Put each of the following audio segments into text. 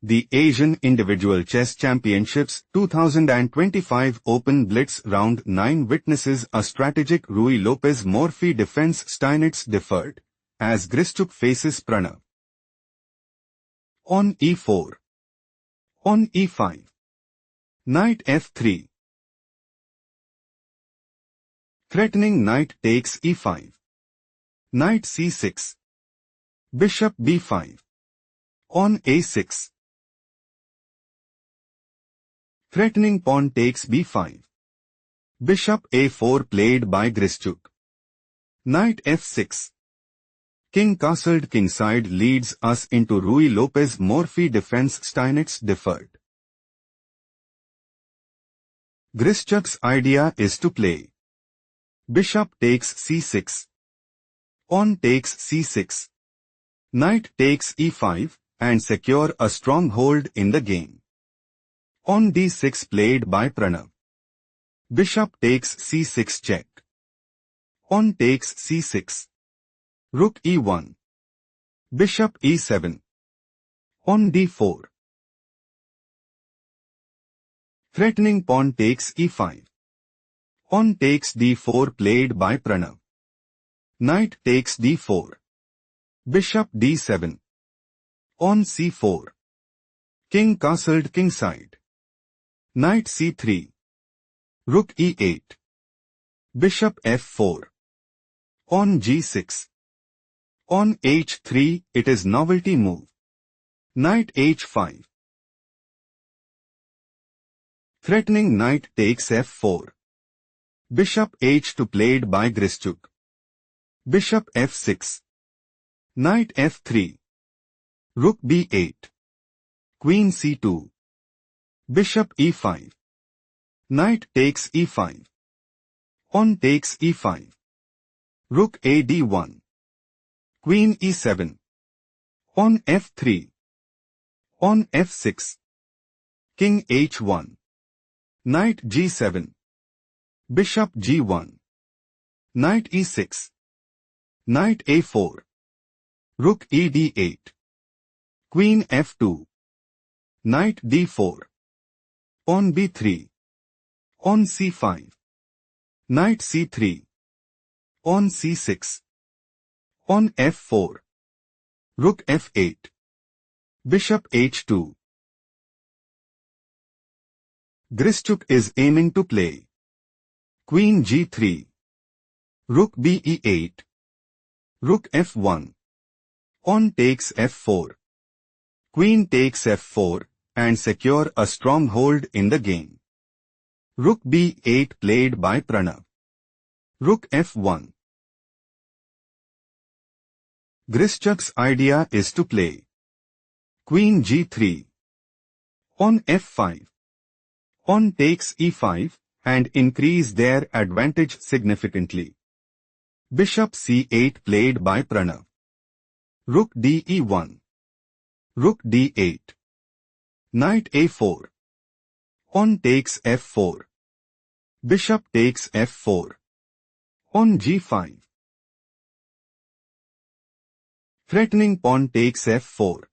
The Asian Individual Chess Championships 2025 Open Blitz Round 9 witnesses a strategic Ruy Lopez Morphy defense. Steinitz deferred, as Grischuk faces Pranav. On e4. On e5. Knight f3. Threatening knight takes e5. Knight c6. Bishop b5. On a6. Threatening pawn takes b5. Bishop a4 played by Grischuk. Knight f6. King castled kingside leads us into Ruy Lopez Morphy defense. Steinitz deferred. Grischuk's idea is to play bishop takes c6. Pawn takes c6. Knight takes e5 and secure a stronghold in the game. On d6 played by Pranav. Bishop takes c6 check. Pawn takes c6. Rook e1. Bishop e7. On d4. Threatening pawn takes e5. Pawn takes d4 played by Pranav. Knight takes d4. Bishop d7. On c4. King castled kingside. Knight c3. Rook e8. Bishop f4. On g6. On h3 it is novelty move. Knight h5. Threatening knight takes f4. Bishop h2 played by Grischuk. Bishop f6. Knight f3. Rook b8. Queen c2. Bishop e5. Knight takes e5. Pawn takes e5. Rook a d1. Queen e7. On f3. On f6. King h1. Knight g7. Bishop g1. Knight e6. Knight a4. Rook e d8. Queen f2. Knight d4. On b3. On c5. Knight c3. On c6. On f4. Rook f8. Bishop h2. Grischuk is aiming to play Queen g3. Rook b e8. Rook f1. Pawn takes f4. Queen takes f4 and secure a stronghold in the game. Rook b8 played by Pranav. Rook f1. Grischuk's idea is to play Queen g3. On f5. Pawn takes e5 and increase their advantage significantly. Bishop c8 played by Pranav. Rook de1. Rook d8. Knight a4. Pawn takes f4. Bishop takes f4. On g5. Threatening pawn takes f4.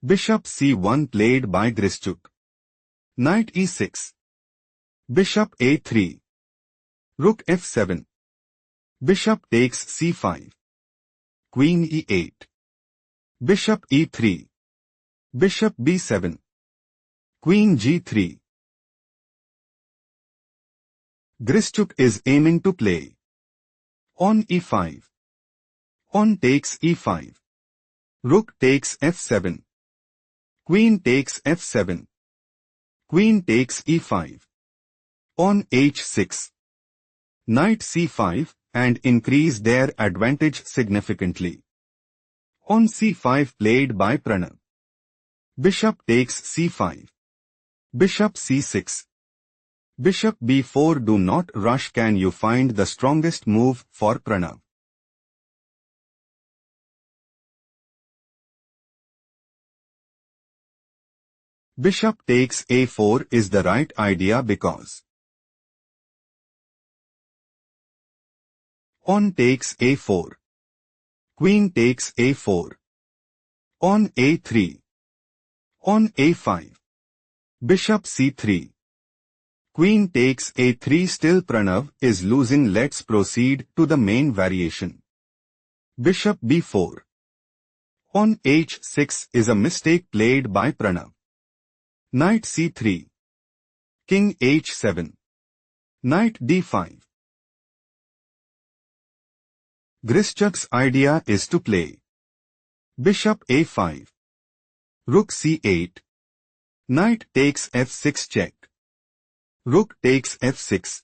Bishop c1 played by Grischuk. Knight e6. Bishop a3. Rook f7. Bishop takes c5. Queen e8. Bishop e3. Bishop b7. Queen g3. Grischuk is aiming to play on e5. Pawn takes e5. Rook takes f7. Queen takes f7. Queen takes e5. Pawn h6. Knight c5 and increase their advantage significantly. On c5 played by Pranav. Bishop takes c5. Bishop c6. Bishop b4. Do not rush. Can you find the strongest move for Pranav? Bishop takes a4 is the right idea because pawn takes a4. Queen takes a4. On a3. On a5. Bishop c3. Queen takes a3. Still Pranav is losing. Let's proceed to the main variation. Bishop b4. On h6 is a mistake played by Pranav. Knight c3. King h7. Knight d5. Grischuk's idea is to play Bishop a5. Rook c8. Knight takes f6 check. Rook takes f6.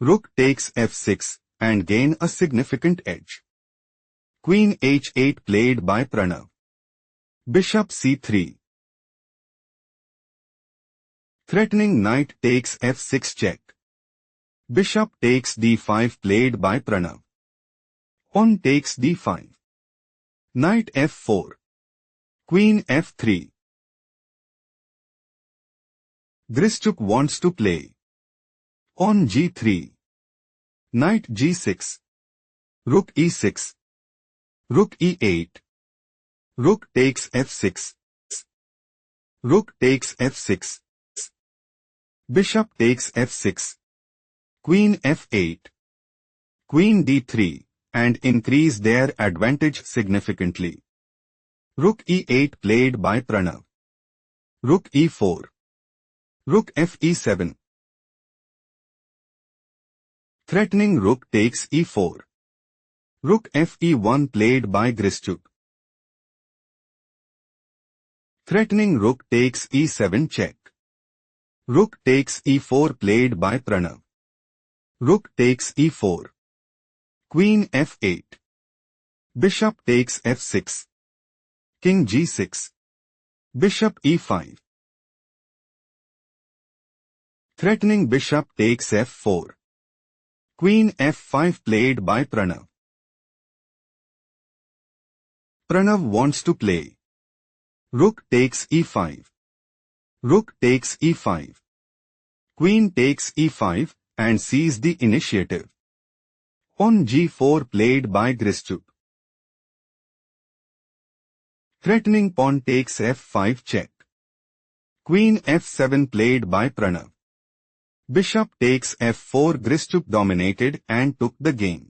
Rook takes f6 and gain a significant edge. Queen h8 played by Pranav. Bishop c3. Threatening knight takes f6 check. Bishop takes d5 played by Pranav. Pawn takes d5. Knight f4. Queen f3. Grischuk wants to play on g3. Knight g6. Rook e6. Rook e8. Rook takes f6. Rook takes f6. Bishop takes f6. Queen f8. Queen d3 and increase their advantage significantly. Rook e8 played by Pranav. Rook e4. Rook fe7. Threatening rook takes e4. Rook fe1 played by Grischuk. Threatening rook takes e7 check. Rook takes e4 played by Pranav. Rook takes e4. Queen f8. Bishop takes f6. King g6. Bishop e5. Threatening bishop takes f4. Queen f5 played by Pranav. Pranav wants to play rook takes e5. Rook takes e5. Queen takes e5 and seize the initiative. On g4 played by Grischuk. Threatening pawn takes f5 check. Queen f7 played by Pranav. Bishop takes f4. Grischuk dominated and took the game.